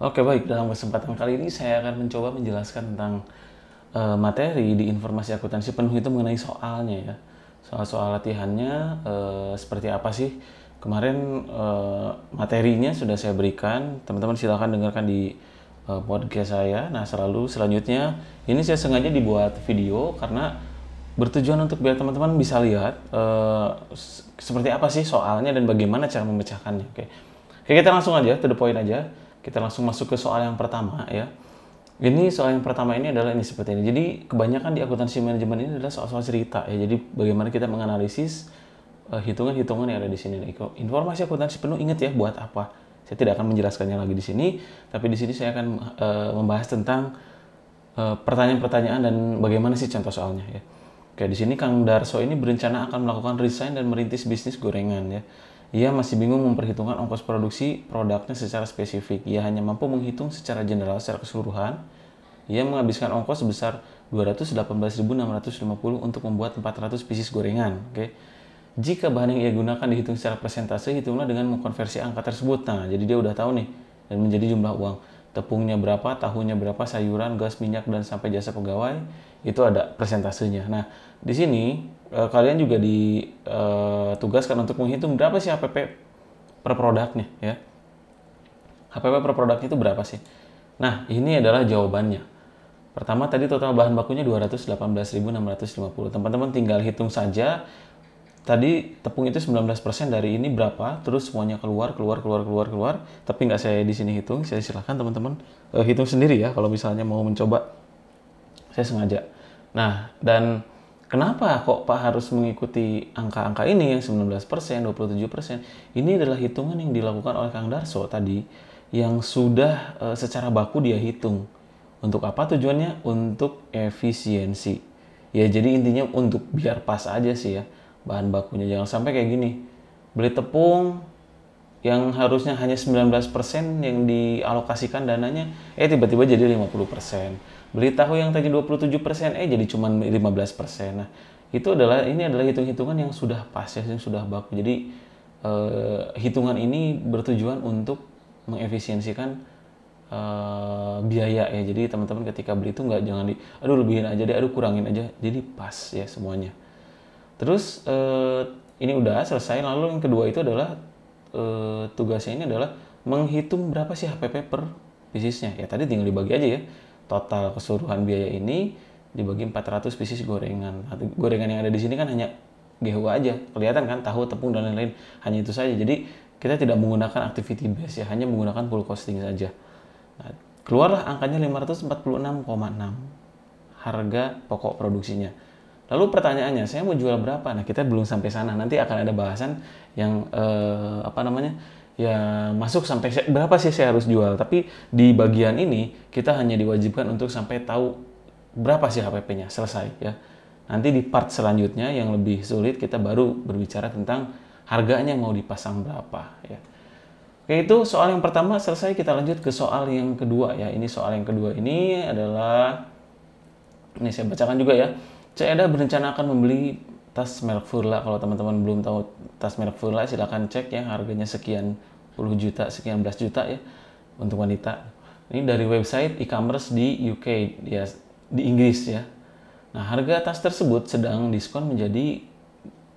Oke baik, dalam kesempatan kali ini saya akan mencoba menjelaskan tentang materi di informasi akuntansi penuh itu mengenai soalnya ya. Soal-soal latihannya seperti apa sih? Kemarin materinya sudah saya berikan, teman-teman silakan dengarkan di podcast saya. Nah, selanjutnya ini saya sengaja dibuat video karena bertujuan untuk biar teman-teman bisa lihat seperti apa sih soalnya dan bagaimana cara memecahkannya. Oke. Oke, kita langsung aja to the point aja. Kita langsung masuk ke soal yang pertama ya. Ini soal yang pertama ini adalah ini seperti ini. Jadi kebanyakan di akuntansi manajemen ini adalah soal-soal cerita ya. Jadi bagaimana kita menganalisis hitungan-hitungan yang ada di sini. Informasi akuntansi penuh ingat ya buat apa. Saya tidak akan menjelaskannya lagi di sini, tapi di sini saya akan membahas tentang pertanyaan-pertanyaan dan bagaimana sih contoh soalnya ya. Oke, di sini Kang Darso ini berencana akan melakukan resign dan merintis bisnis gorengan ya. Ia masih bingung memperhitungkan ongkos produksi produknya secara spesifik. Ia hanya mampu menghitung secara general secara keseluruhan. Ia menghabiskan ongkos sebesar 218.650 untuk membuat 400 pieces gorengan. Oke. Jika bahan yang ia gunakan dihitung secara persentase, hitunglah dengan mengkonversi angka tersebut. Nah, jadi dia udah tahu nih dan menjadi jumlah uang. Tepungnya berapa, tahunya berapa, sayuran, gas, minyak, dan sampai jasa pegawai, itu ada persentasenya. Nah, di sini kalian juga ditugaskan untuk menghitung berapa sih HPP per produknya ya. HPP per produknya itu berapa sih? Nah, ini adalah jawabannya. Pertama tadi total bahan bakunya 218.650. Teman-teman tinggal hitung saja. Tadi tepung itu 19% dari ini berapa, terus semuanya keluar. Tapi nggak saya di sini hitung, saya silakan teman-teman hitung sendiri ya kalau misalnya mau mencoba. Saya sengaja. Nah, dan kenapa kok Pak harus mengikuti angka-angka ini yang 19%, 27%? Ini adalah hitungan yang dilakukan oleh Kang Darso tadi yang sudah secara baku dia hitung. Untuk apa tujuannya? Untuk efisiensi. Ya, jadi intinya untuk biar pas aja sih ya bahan bakunya. Jangan sampai kayak gini. Beli tepung yang harusnya hanya 19% yang dialokasikan dananya, tiba-tiba jadi 50%. Beli tahu yang tadi 27%, jadi cuma 15%. Nah, ini adalah hitung-hitungan yang sudah pas ya, yang sudah baku. Jadi hitungan ini bertujuan untuk mengefisiensikan biaya ya. Jadi teman-teman ketika beli itu jangan aduh lebihin aja deh, aduh kurangin aja. Jadi pas ya semuanya. Terus ini udah selesai. Lalu yang kedua itu adalah tugasnya ini adalah menghitung berapa sih HPP per piecesnya. Ya tadi tinggal dibagi aja ya. Total keseluruhan biaya ini dibagi 400 pieces gorengan. Nah, gorengan yang ada di sini kan hanya GHU aja. Kelihatan kan tahu, tepung dan lain-lain. Hanya itu saja. Jadi kita tidak menggunakan activity base ya, hanya menggunakan full costing saja. Nah, keluarlah angkanya 546,6 harga pokok produksinya. Lalu pertanyaannya, saya mau jual berapa? Nah, kita belum sampai sana. Nanti akan ada bahasan yang ya masuk sampai berapa sih saya harus jual. Tapi di bagian ini kita hanya diwajibkan untuk sampai tahu berapa sih HPP-nya. Selesai ya. Nanti di part selanjutnya yang lebih sulit kita baru berbicara tentang harganya mau dipasang berapa ya. Oke, itu soal yang pertama selesai. Kita lanjut ke soal yang kedua ya. Ini soal yang kedua ini adalah, ini saya bacakan juga ya. Ceda berencana akan membeli tas merek Furla. Kalau teman-teman belum tahu tas merek Furla, silahkan cek ya, harganya sekian puluh juta, sekian belas juta ya untuk wanita. Ini dari website e-commerce di UK ya, di Inggris ya. Nah, harga tas tersebut sedang diskon menjadi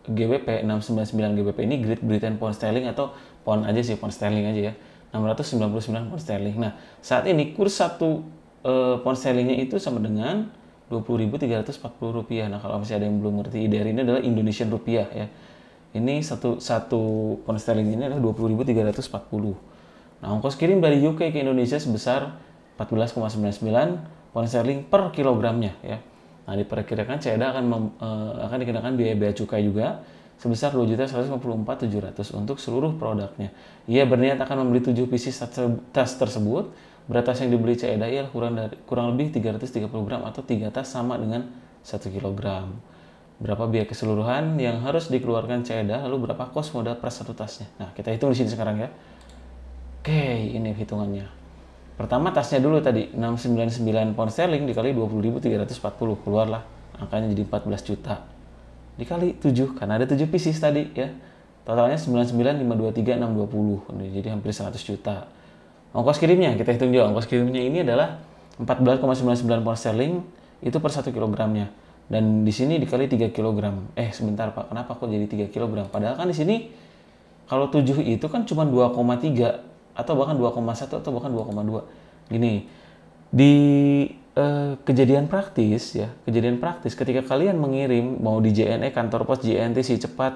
GBP 699 GBP. Ini Great Britain Pound Sterling atau pound aja sih, pound sterling aja ya. 699 pound sterling. Nah, saat ini kurs satu pound sterlingnya itu sama dengan Rp20.340. Nah, kalau masih ada yang belum ngerti, IDR ini adalah Indonesian rupiah ya. Ini satu pound sterling ini adalah 20.340. Nah, ongkos kirim dari UK ke Indonesia sebesar 14,99 pound sterling per kilogramnya ya. Nah, diperkirakan CEDA akan dikenakan biaya bea cukai juga sebesar 2.154.700 untuk seluruh produknya. Ia berniat akan membeli 7 pieces tas tersebut. Berat tas yang dibeli CEDA ialah kurang lebih 330 gram atau 3 tas sama dengan 1 kg. Berapa biaya keseluruhan yang harus dikeluarkan CEDA, lalu berapa kos modal per satu tasnya. Nah, kita hitung di sini sekarang ya. Oke, ini hitungannya. Pertama tasnya dulu tadi 699 pound sterling dikali 20.340, keluarlah angkanya jadi 14 juta. Dikali 7 karena ada 7 pieces tadi ya. Totalnya 99.523.620. Jadi hampir 100 juta. Ongkos kirimnya, kita hitung juga. Ongkos kirimnya ini adalah 14,99 pound sterling itu per 1 kilogramnya. Dan di sini dikali 3 kilogram. Sebentar Pak, kenapa kok jadi 3 kilogram? Padahal kan di sini kalau 7 itu kan cuma 2,3 atau bahkan 2,1 atau bahkan 2,2. Gini, di kejadian praktis ya, kejadian praktis ketika kalian mengirim mau di JNE, kantor pos, JNT, Si Cepat,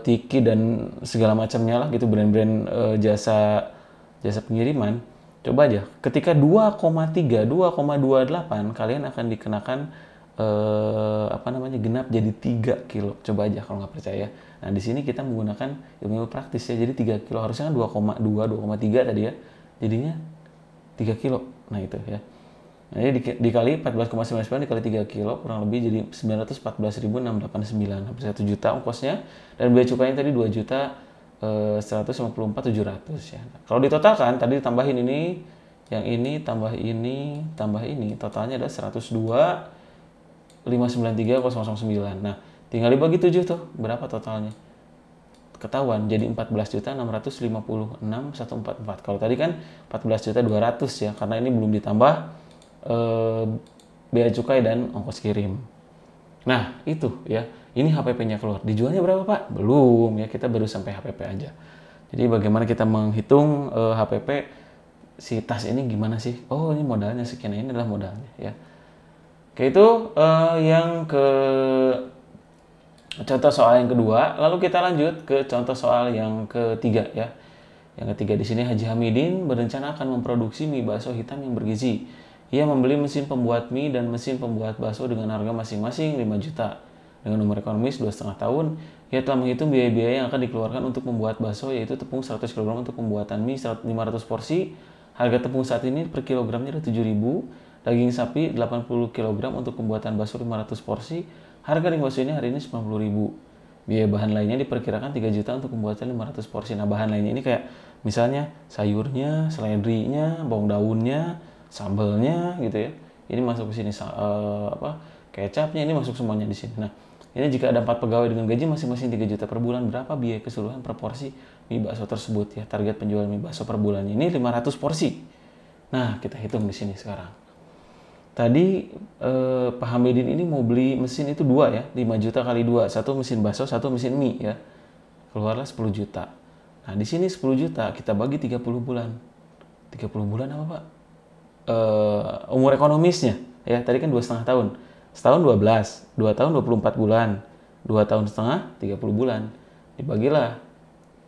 Tiki dan segala macamnya lah gitu, brand-brand jasa pengiriman, coba aja ketika 2,3 2,28 kalian akan dikenakan genap jadi 3 kilo. Coba aja kalau nggak percaya. Nah, di sini kita menggunakan ilmu praktis ya. Jadi 3 kilo harusnya kan 2,2 2,3 tadi ya. Jadinya 3 kilo. Nah, itu ya. Nah, ini dikali 14,99 dikali 3 kilo kurang lebih jadi 914.689, hampir 1 juta ongkosnya, dan bea cukainya tadi 2 juta 154.700 ya. Nah, kalau ditotalkan tadi ditambahin ini, yang ini tambah ini, totalnya ada 102.593.009. Nah, tinggal dibagi 7 tuh, berapa totalnya? Ketahuan jadi 14.656.144. Kalau tadi kan 14.200 ya, karena ini belum ditambah bea cukai dan ongkos kirim. Nah, itu ya. Ini HPP-nya keluar. Dijualnya berapa, Pak? Belum ya, kita baru sampai HPP aja. Jadi bagaimana kita menghitung HPP si tas ini gimana sih? Oh, ini modalnya sekian, ini adalah modalnya ya. Oke, itu yang ke contoh soal yang kedua. Lalu kita lanjut ke contoh soal yang ketiga ya. Yang ketiga di sini, Haji Hamidin berencana akan memproduksi mie bakso hitam yang bergizi. Ia membeli mesin pembuat mie dan mesin pembuat bakso dengan harga masing-masing 5 juta. Dengan umur ekonomis 2,5 tahun, ia telah menghitung biaya-biaya yang akan dikeluarkan untuk membuat bakso, yaitu tepung 100 kg untuk pembuatan mie 500 porsi. Harga tepung saat ini per kilogramnya ada 7.000. Daging sapi 80 kg untuk pembuatan bakso 500 porsi. Harga ring bakso ini hari ini 90.000. Biaya bahan lainnya diperkirakan 3 juta untuk pembuatan 500 porsi. Nah, bahan lainnya ini kayak misalnya sayurnya, seledrinya, bawang daunnya, sambalnya gitu ya. Ini masuk ke sini, kecapnya ini masuk semuanya di sini. Nah, ini jika ada 4 pegawai dengan gaji masing-masing 3 juta per bulan, berapa biaya keseluruhan per porsi mie bakso tersebut ya? Target penjualan mie bakso per bulannya ini 500 porsi. Nah, kita hitung di sini sekarang. Tadi Pak Hamidin ini mau beli mesin itu 2 ya, 5 juta kali 2, satu mesin bakso, satu mesin mie ya. Keluarlah 10 juta. Nah, di sini 10 juta kita bagi 30 bulan. 30 bulan apa, Pak? Umur ekonomisnya ya, tadi kan 2,5 tahun. Setahun 12, 2 tahun 24 bulan, 2 tahun setengah 30 bulan. Dibagilah,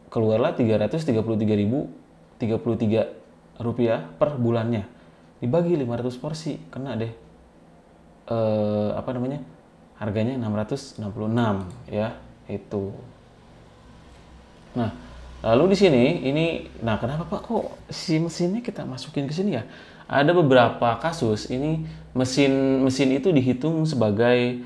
keluarlah 333.033 rupiah per bulannya. Dibagi 500 porsi, kena deh harganya 666 ya, itu. Nah, lalu di sini nah kenapa Pak kok si mesinnya kita masukin ke sini ya? Ada beberapa kasus ini mesin itu dihitung sebagai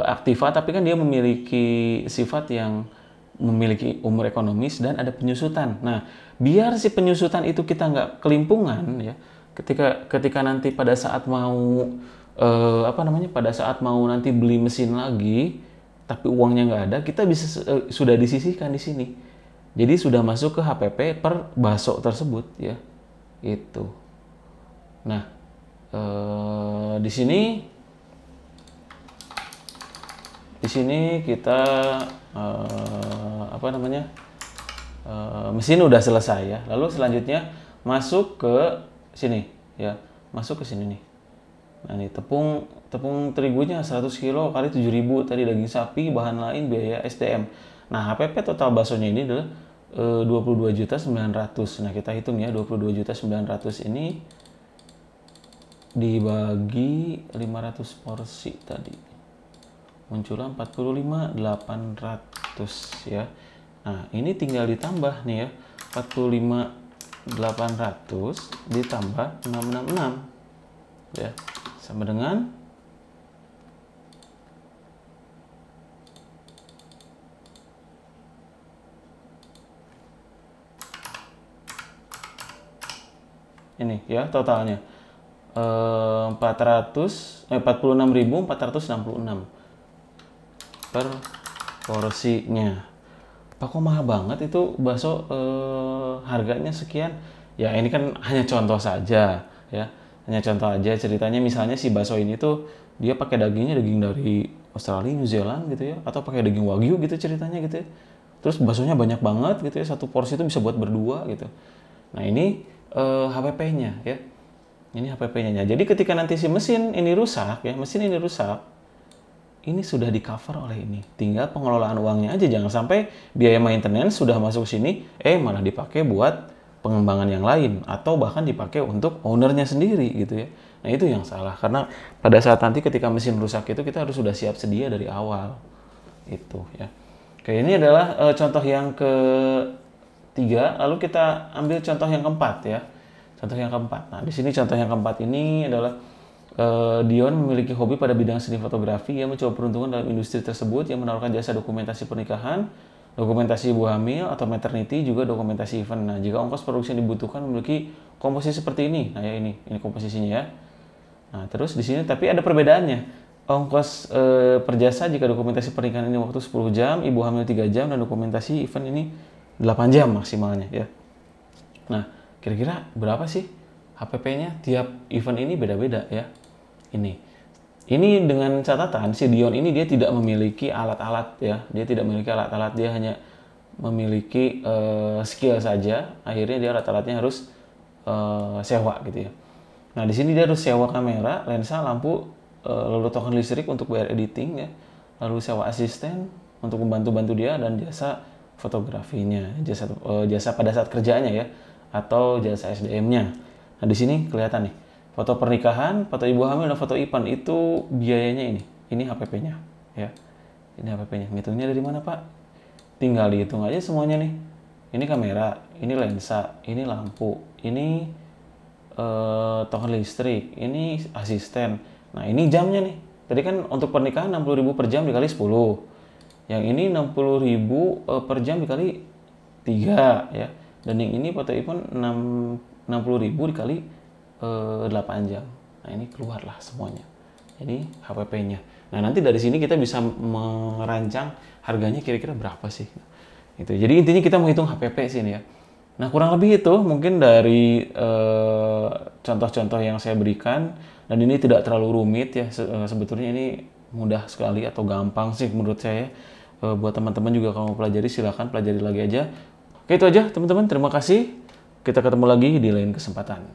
aktiva, tapi kan dia memiliki sifat yang memiliki umur ekonomis dan ada penyusutan. Nah, biar si penyusutan itu kita nggak kelimpungan ya, ketika nanti pada saat mau nanti beli mesin lagi, tapi uangnya nggak ada, kita bisa sudah disisihkan di sini. Jadi sudah masuk ke HPP per bakso tersebut ya, itu. Nah, di sini kita mesin udah selesai ya. Lalu selanjutnya masuk ke sini ya, masuk ke sini nih. Nah, ini tepung terigunya 100 kilo kali 7.000 tadi, daging sapi, bahan lain, biaya SDM. Nah, HPP total baksonya ini adalah 22.900.000. Nah, kita hitung ya, 22.900.000 ini dibagi 500 porsi tadi. Muncullah 45.800 ya. Nah, ini tinggal ditambah nih ya. 45.800 ditambah 666 ya, sama dengan ini ya totalnya 46.466 per porsinya. Pak kok mahal banget itu bakso, harganya sekian. Ya ini kan hanya contoh saja ya. Hanya contoh aja ceritanya, misalnya si bakso ini tuh dia pakai dagingnya daging dari Australia, New Zealand gitu ya, atau pakai daging wagyu gitu ceritanya gitu ya. Terus baksonya banyak banget gitu ya, satu porsi itu bisa buat berdua gitu. Nah ini HPP-nya ya. Ini HPP-nya. Jadi ketika nanti si mesin ini rusak ya, mesin ini rusak, ini sudah di cover oleh ini. Tinggal pengelolaan uangnya aja, jangan sampai biaya maintenance sudah masuk sini, malah dipakai buat pengembangan yang lain atau bahkan dipakai untuk ownernya sendiri gitu ya. Nah itu yang salah, karena pada saat nanti ketika mesin rusak itu kita harus sudah siap sedia dari awal itu ya. Oke, ini adalah contoh yang ketiga. Lalu kita ambil contoh yang keempat ya. Contoh yang keempat. Nah di sini contoh yang keempat ini adalah Dion memiliki hobi pada bidang seni fotografi. Ia mencoba peruntungan dalam industri tersebut yang menawarkan jasa dokumentasi pernikahan, dokumentasi ibu hamil atau maternity, juga dokumentasi event. Nah, jika ongkos produksi yang dibutuhkan memiliki komposisi seperti ini. Nah, ya ini komposisinya ya. Nah, terus di sini tapi ada perbedaannya. Ongkos per jasa jika dokumentasi pernikahan ini waktu 10 jam, ibu hamil 3 jam, dan dokumentasi event ini 8 jam maksimalnya ya. Nah, kira-kira berapa sih HPP-nya? Tiap event ini beda-beda ya. Ini dengan catatan si Dion ini dia tidak memiliki alat-alat ya. Dia tidak memiliki alat-alat, dia hanya memiliki skill saja. Akhirnya dia alat-alatnya harus sewa gitu ya. Nah, di sini dia harus sewa kamera, lensa, lampu, lalu token listrik untuk bayar editing ya. Lalu sewa asisten untuk membantu-bantu dia, dan jasa fotografinya, jasa pada saat kerjanya ya, atau jasa SDM-nya. Nah, di sini kelihatan nih. Foto pernikahan, foto ibu hamil, dan foto IPAN itu biayanya ini. Ini HPP-nya ya. Ini HPP-nya. Ngitungnya dari mana, Pak? Tinggal dihitung aja semuanya nih. Ini kamera, ini lensa, ini lampu, ini token listrik, ini asisten. Nah, ini jamnya nih. Tadi kan untuk pernikahan 60.000 per jam dikali 10. Yang ini 60.000 per jam dikali 3 ya. Dan yang ini foto IPAN 60.000 dikali 8 jam. Nah, ini keluarlah semuanya. Ini HPP-nya. Nah, nanti dari sini kita bisa merancang harganya kira-kira berapa sih. Gitu. Jadi intinya kita menghitung HPP sih ini ya. Nah, kurang lebih itu mungkin dari contoh-contoh yang saya berikan, dan ini tidak terlalu rumit ya. Sebetulnya ini mudah sekali atau gampang sih menurut saya. Buat teman-teman juga kalau mau pelajari silakan pelajari lagi aja. Oke, itu aja teman-teman. Terima kasih. Kita ketemu lagi di lain kesempatan.